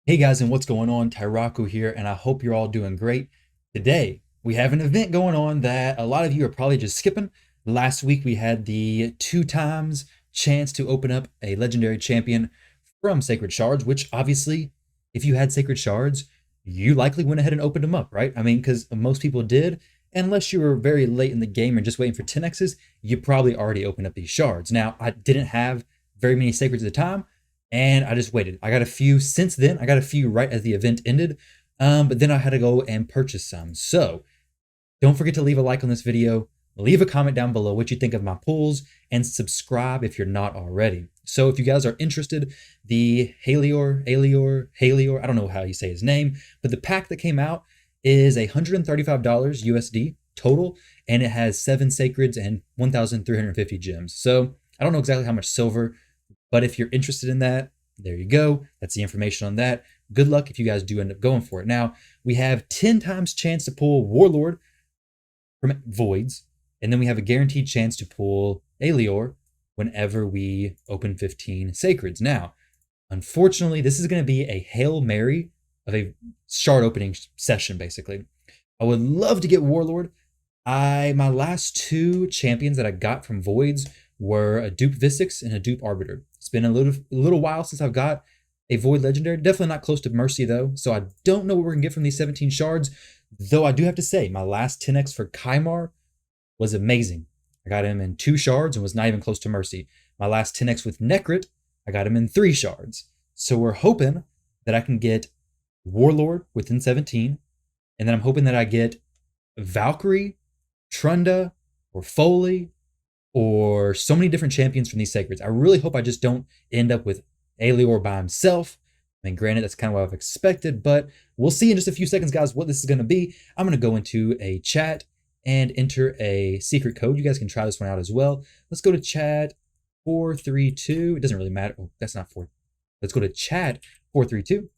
Hey guys, and what's going on? Tyrauku here, and I hope you're all doing great. Today, we have an event going on that a lot of you are probably just skipping. Last week, we had the 2 times chance to open up a legendary champion from Sacred Shards, which obviously, if you had Sacred Shards, you likely went ahead and opened them up, right? I mean, because most people did. Unless you were very late in the game and just waiting for 10x's, you probably already opened up these shards. Now, I didn't have very many Sacreds at the time, and I just waited. I got a few since then. I got a few right as the event ended, but then I had to go and purchase some. So don't forget to leave a like on this video, leave a comment down below what you think of my pulls, and subscribe if you're not already. So if you guys are interested, the Helior, I don't know how you say his name, but the pack that came out is $135 USD total, and it has 7 sacreds and 1,350 gems. So I don't know exactly how much silver, but if you're interested in that, there you go. That's the information on that. Good luck if you guys do end up going for it. Now, we have 10 times chance to pull Warlord from Voids, and then we have a guaranteed chance to pull Helior whenever we open 15 Sacreds. Now, unfortunately, this is going to be a Hail Mary of a shard opening session, basically. I would love to get Warlord. My last 2 champions that I got from Voids were a dupe Visix and a dupe Arbiter. It's been a little while since I've got a Void Legendary. Definitely not close to Mercy though, so I don't know what we're gonna get from these 17 shards. Though I do have to say, my last 10x for Kymar was amazing. I got him in 2 shards and was not even close to Mercy. My last 10x with Necrit, I got him in 3 shards. So we're hoping that I can get Warlord within 17, and then I'm hoping that I get Valkyrie, Trunda, or Foley, or so many different champions from these sacreds. I really hope I just don't end up with Helior by himself. I mean, granted, that's kind of what I've expected, but we'll see in just a few seconds, guys, what this is going to be. I'm going to go into a chat and enter a secret code. You guys can try this one out as well. Let's go to chat 432. It doesn't really matter. Oh, that's not 4. Let's go to chat 432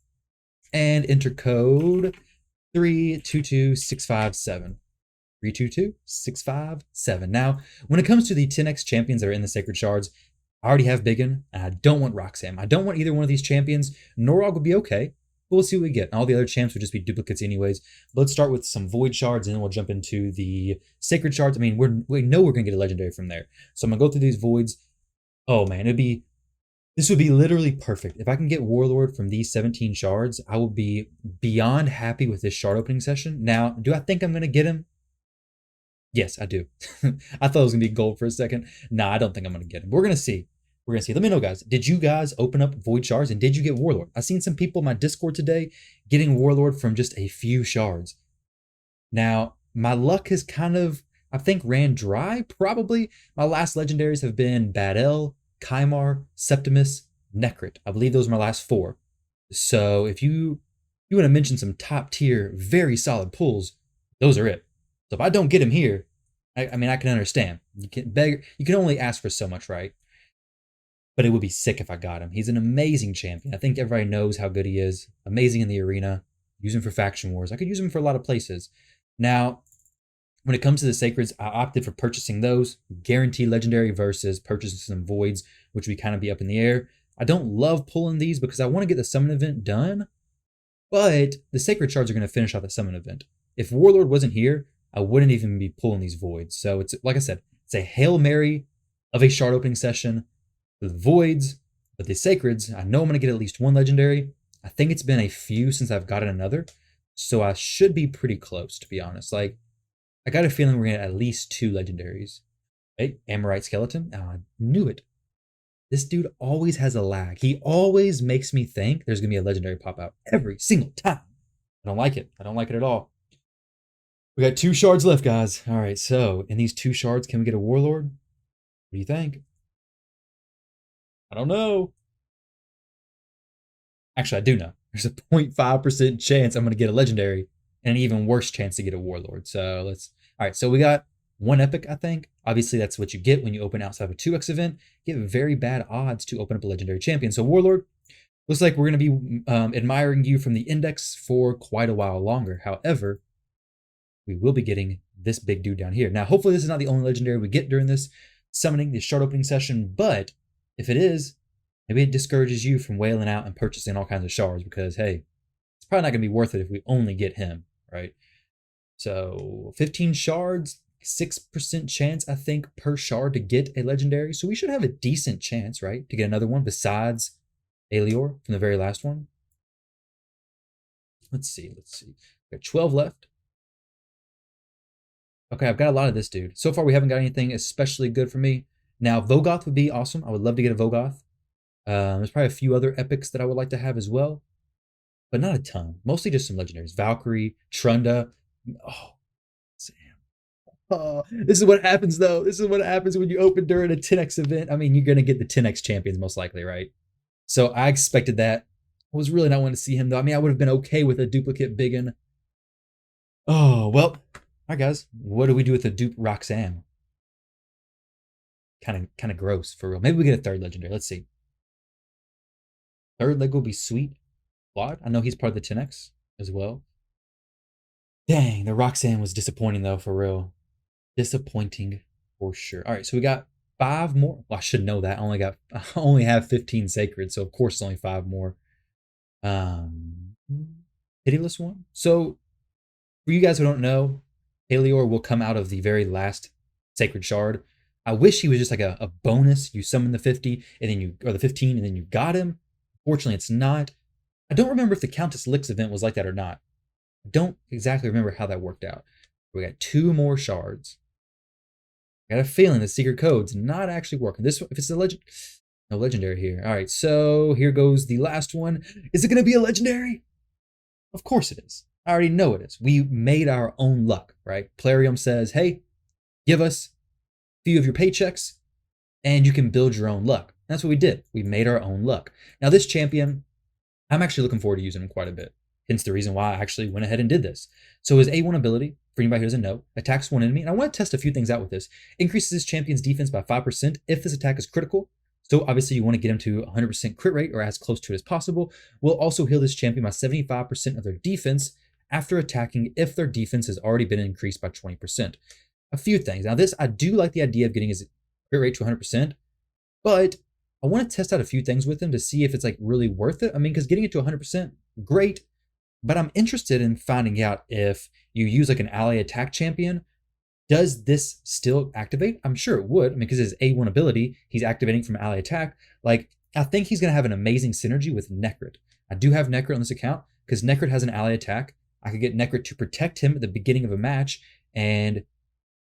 and enter code 322657. 322657. Now, when it comes to the 10x champions that are in the Sacred Shards, I already have Biggin, and I don't want Roxanne. I don't want either one of these champions. Norog would be okay, but we'll see what we get. And all the other champs would just be duplicates anyways. But let's start with some Void Shards, and then we'll jump into the Sacred Shards. I mean, we know we're going to get a Legendary from there. So I'm going to go through these Voids. Oh, man, this would be literally perfect. If I can get Warlord from these 17 shards, I will be beyond happy with this shard opening session. Now, do I think I'm going to get him? Yes, I do. I thought it was going to be gold for a second. Nah, I don't think I'm going to get him. We're going to see. We're going to see. Let me know, guys. Did you guys open up Void Shards, and did you get Warlord? I've seen some people in my Discord today getting Warlord from just a few shards. Now, my luck has kind of, I think, ran dry, probably. My last legendaries have been Bad El, Kymar, Septimus, Necrit. I believe those are my last 4. So if you want to mention some top tier, very solid pulls, those are it. So if I don't get him here, I mean, I can understand. You can only ask for so much, right? But it would be sick if I got him. He's an amazing champion. I think everybody knows how good he is. Amazing in the arena. Use him for faction wars. I could use him for a lot of places. Now, when it comes to the sacreds, I opted for purchasing those. Guaranteed legendary versus purchasing some voids, which would kind of be up in the air. I don't love pulling these because I want to get the summon event done, but the sacred shards are going to finish out the summon event. If Warlord wasn't here, I wouldn't even be pulling these voids. So it's, like I said, it's a Hail Mary of a shard opening session with voids, but the sacreds, I know I'm going to get at least 1 legendary. I think it's been a few since I've gotten another, so I should be pretty close, to be honest. Like, I got a feeling we're going to get at least 2 legendaries. Hey, Amorite Skeleton. Oh, I knew it. This dude always has a lag. He always makes me think there's going to be a legendary pop out every single time. I don't like it. I don't like it at all. We got 2 shards left, guys. All right, so in these 2 shards, can we get a Warlord? What do you think? I don't know. Actually, I do know. There's a 0.5% chance I'm going to get a legendary, and an even worse chance to get a Warlord. So let's. All right, so we got 1 epic, I think. Obviously, that's what you get when you open outside of a 2x event. You get very bad odds to open up a legendary champion. So Warlord, looks like we're going to be admiring you from the index for quite a while longer. However, we will be getting this big dude down here. Now, hopefully this is not the only legendary we get during this summoning, this shard opening session, but if it is, Maybe it discourages you from wailing out and purchasing all kinds of shards because, hey, it's probably not going to be worth it if we only get him, right? So 15 shards, 6% chance, I think, per shard to get a legendary. So we should have a decent chance, right, to get another one besides Helior from the very last one. Let's see. We got 12 left. Okay, I've got a lot of this dude. So far, we haven't got anything especially good for me. Now, Vogoth would be awesome. I would love to get a Vogoth. There's probably a few other epics that I would like to have as well, but not a ton. Mostly just some legendaries. Valkyrie, Trunda. Oh, Sam. Oh, this is what happens, though. This is what happens when you open during a 10x event. I mean, you're going to get the 10x champions most likely, right? So I expected that. I was really not wanting to see him, though. I mean, I would have been okay with a duplicate Biggin. Oh, well. All right, guys. What do we do with the dupe Roxanne? Kind of gross, for real. Maybe we get a third legendary. Let's see. Third leg will be sweet. Quad. I know he's part of the 10x as well. Dang, the Roxanne was disappointing, though, for real. Disappointing for sure. All right, so we got 5 more. Well, I should know that. I only have 15 sacred, so of course it's only 5 more. Pitiless one. So for you guys who don't know, Helior will come out of the very last sacred shard. I wish he was just like a bonus. You summon the 50 and then or the 15 and then you got him. Fortunately, it's not. I don't remember if the Countess Lix event was like that or not. I don't exactly remember how that worked out. We got 2 more shards. I got a feeling the secret code's not actually working. If it's a legend, no legendary here. All right, so here goes the last one. Is it going to be a legendary? Of course it is. I already know it is. We made our own luck, right? Plarium says, hey, give us a few of your paychecks and you can build your own luck. That's what we did. We made our own luck. Now this champion, I'm actually looking forward to using him quite a bit. Hence the reason why I actually went ahead and did this. So his A1 ability, for anybody who doesn't know, attacks one enemy. And I want to test a few things out with this. Increases his champion's defense by 5% if this attack is critical. So obviously you want to get him to 100% crit rate or as close to it as possible. We'll also heal this champion by 75% of their defense after attacking if their defense has already been increased by 20%. A few things. Now this, I do like the idea of getting his crit rate to 100%, but I want to test out a few things with him to see if it's like really worth it. I mean, because getting it to 100%, great. But I'm interested in finding out if you use like an ally attack champion, does this still activate? I'm sure it would. I mean, because his A1 ability, he's activating from ally attack. Like, I think he's going to have an amazing synergy with Necrit. I do have Necrit on this account because Necrit has an ally attack. I could get Necrit to protect him at the beginning of a match, and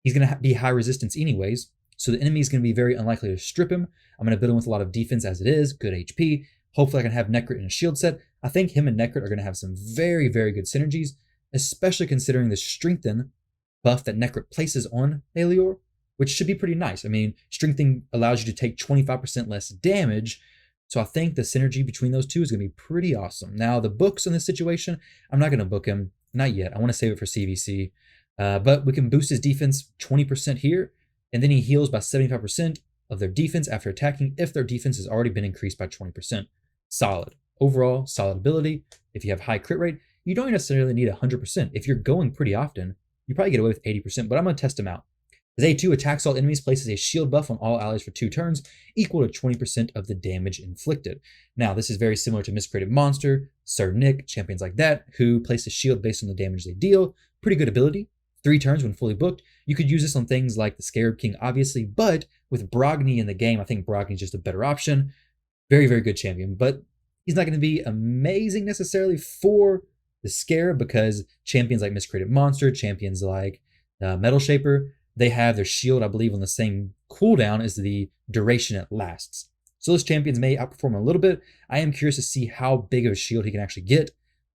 he's going to be high resistance anyways. So the enemy is going to be very unlikely to strip him. I'm going to build him with a lot of defense as it is, good HP. Hopefully I can have Necrit in a shield set. I think him and Necrit are going to have some very, very good synergies, especially considering the strengthen buff that Necrit places on Helior, which should be pretty nice. I mean, strengthening allows you to take 25% less damage, so I think the synergy between those two is going to be pretty awesome. Now, the books in this situation, I'm not going to book him, not yet. I want to save it for CVC, but we can boost his defense 20% here, and then he heals by 75% of their defense after attacking if their defense has already been increased by 20%. Solid. Overall, solid ability. If you have high crit rate, you don't necessarily need 100%. If you're going pretty often, you probably get away with 80%, but I'm going to test him out. His A2 attacks all enemies, places a shield buff on all allies for 2 turns, equal to 20% of the damage inflicted. Now, this is very similar to Miscreated Monster, Sir Nick, champions like that, who place a shield based on the damage they deal. Pretty good ability. 3 turns when fully booked. You could use this on things like the Scarab King, obviously, but with Brogni in the game, I think Brogni is just a better option. Very, very good champion, but he's not going to be amazing necessarily for the Scarab because champions like Miscreated Monster, champions like Metal Shaper, they have their shield, I believe, on the same cooldown as the duration it lasts. So those champions may outperform a little bit. I am curious to see how big of a shield he can actually get,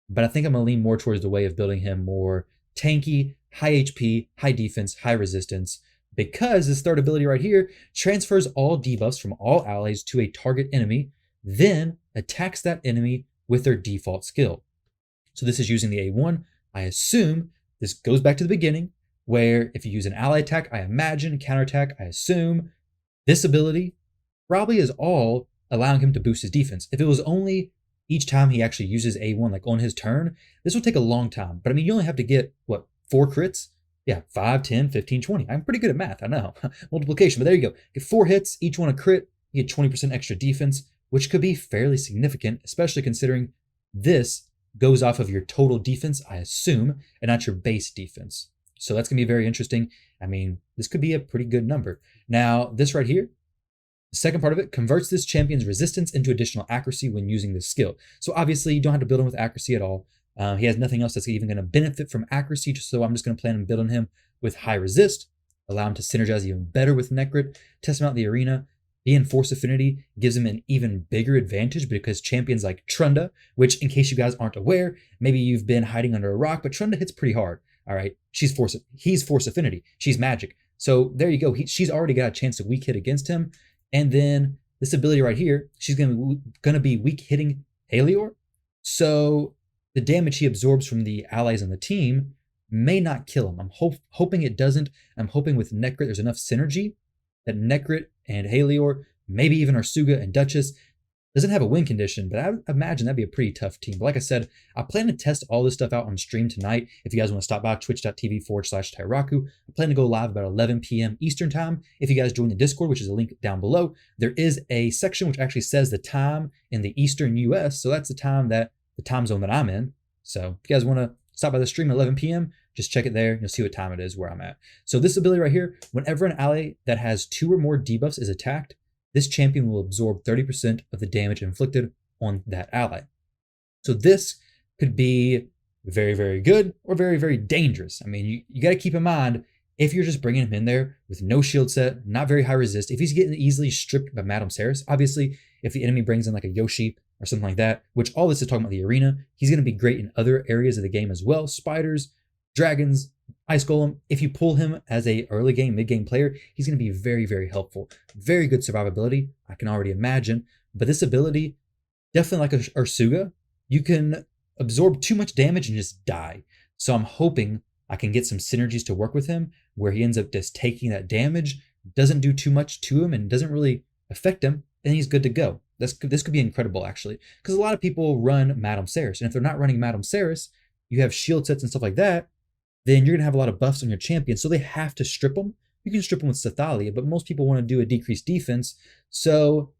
but I think I'm going to lean more towards the way of building him more tanky, high HP, high defense, high resistance, because this third ability right here transfers all debuffs from all allies to a target enemy, then attacks that enemy with their default skill. So this is using the A1. I assume this goes back to the beginning, where if you use an ally attack, I imagine, counterattack, I assume, this ability probably is all allowing him to boost his defense. If it was only each time he actually uses A1, like on his turn, this will take a long time. But I mean, you only have to get, what, 4 crits? Yeah, 5, 10, 15, 20. I'm pretty good at math, I know. Multiplication, but there you go. Get 4 hits, each one a crit, you get 20% extra defense. which could be fairly significant, especially considering this goes off of your total defense, I assume, and not your base defense. So that's going to be very interesting. I mean, this could be a pretty good number. Now, this right here, the second part of it converts this champion's resistance into additional accuracy when using this skill. So obviously, you don't have to build him with accuracy at all. He has nothing else that's even going to benefit from accuracy, so I'm just going to plan on building him with high resist, allow him to synergize even better with Necrit, test him out in the arena. Being Force Affinity gives him an even bigger advantage because champions like Trunda, which in case you guys aren't aware, maybe you've been hiding under a rock, but Trunda hits pretty hard. All right, he's Force Affinity. She's magic. So there you go. She's already got a chance to weak hit against him. And then this ability right here, she's gonna be weak hitting Helior. So the damage he absorbs from the allies on the team may not kill him. I'm hoping it doesn't. I'm hoping with Necrit there's enough synergy that Necrit and Helior, maybe even Arsuga and Duchess, doesn't have a win condition, but I imagine that'd be a pretty tough team. But like I said, I plan to test all this stuff out on stream tonight. If you guys want to stop by twitch.tv/Tyrauku, I plan to go live about 11 p.m. Eastern time. If you guys join the Discord, which is a link down below, there is a section which actually says the time in the Eastern US. So that's the time zone that I'm in. So if you guys want to stop by the stream at 11 p.m., just check it there. You'll see what time it is where I'm at. So this ability right here, whenever an ally that has 2 or more debuffs is attacked, this champion will absorb 30% of the damage inflicted on that ally. So this could be very, very good or very, very dangerous. I mean, you got to keep in mind, if you're just bringing him in there with no shield set, not very high resist, if he's getting easily stripped by Madame Ceres, obviously, if the enemy brings in like a Yoshi or something like that, which all this is talking about the arena, he's going to be great in other areas of the game as well. Spiders, dragons, Ice Golem. If you pull him as a early game, mid game player, he's going to be very, very helpful. Very good survivability, I can already imagine. But this ability, definitely like a Arsuga, you can absorb too much damage and just die. So I'm hoping I can get some synergies to work with him where he ends up just taking that damage, doesn't do too much to him and doesn't really affect him, and he's good to go. This could be incredible, actually, because a lot of people run Madame Ceres, and if they're not running Madame Ceres, you have shield sets and stuff like that, then you're going to have a lot of buffs on your champion, so they have to strip them. You can strip them with Sathalia, but most people want to do a decreased defense, so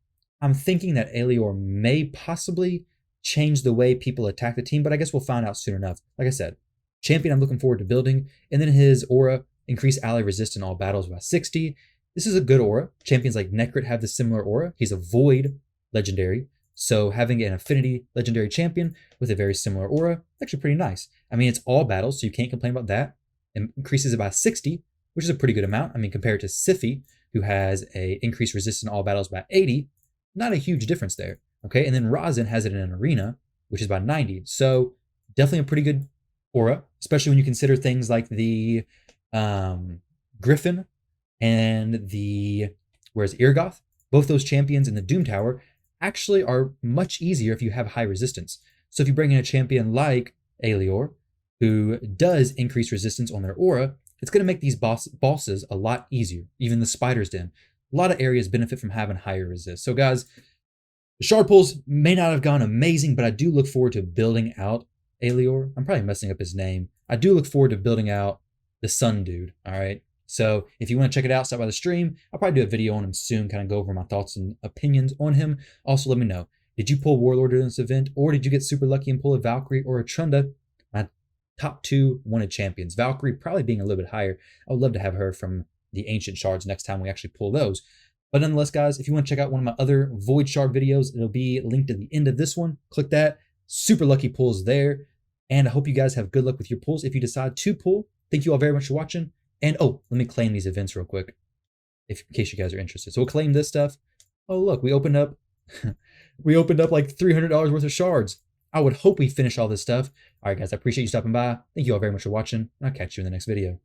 I'm thinking that Helior may possibly change the way people attack the team, but I guess we'll find out soon enough. Like I said, champion I'm looking forward to building, and then his aura, increase ally resist in all battles by 60. This is a good aura. Champions like Necrit have this similar aura. He's a void legendary, so having an affinity legendary champion with a very similar aura, actually pretty nice. I mean, it's all battles, so you can't complain about that. It increases it by 60, which is a pretty good amount. I mean, compared to Siphi, who has a increased resist in all battles by 80, not a huge difference there. Okay, and then Rosin has it in an arena, which is by 90. So definitely a pretty good aura, especially when you consider things like the Griffin and whereas Irgoth, both those champions in the Doom Tower actually are much easier if you have high resistance. So if you bring in a champion like Helior, who does increase resistance on their aura, it's going to make these bosses a lot easier. Even the Spider's Den. A lot of areas benefit from having higher resist. So guys, the shard pulls may not have gone amazing, but I do look forward to building out Helior. I'm probably messing up his name. I do look forward to building out the Sun Dude, all right? So if you want to check it out, stop by the stream. I'll probably do a video on him soon, kind of go over my thoughts and opinions on him. Also, let me know, did you pull Warlord in this event, or did you get super lucky and pull a Valkyrie or a Trunda? My top 2 wanted champions. Valkyrie probably being a little bit higher. I would love to have her from the Ancient Shards next time we actually pull those. But nonetheless, guys, if you want to check out one of my other Void Shard videos, it'll be linked at the end of this one. Click that. Super lucky pulls there. And I hope you guys have good luck with your pulls if you decide to pull. Thank you all very much for watching. And oh, let me claim these events real quick, in case you guys are interested. So we'll claim this stuff. Oh, look, we opened up like $300 worth of shards. I would hope we finish all this stuff. All right, guys, I appreciate you stopping by. Thank you all very much for watching. I'll catch you in the next video.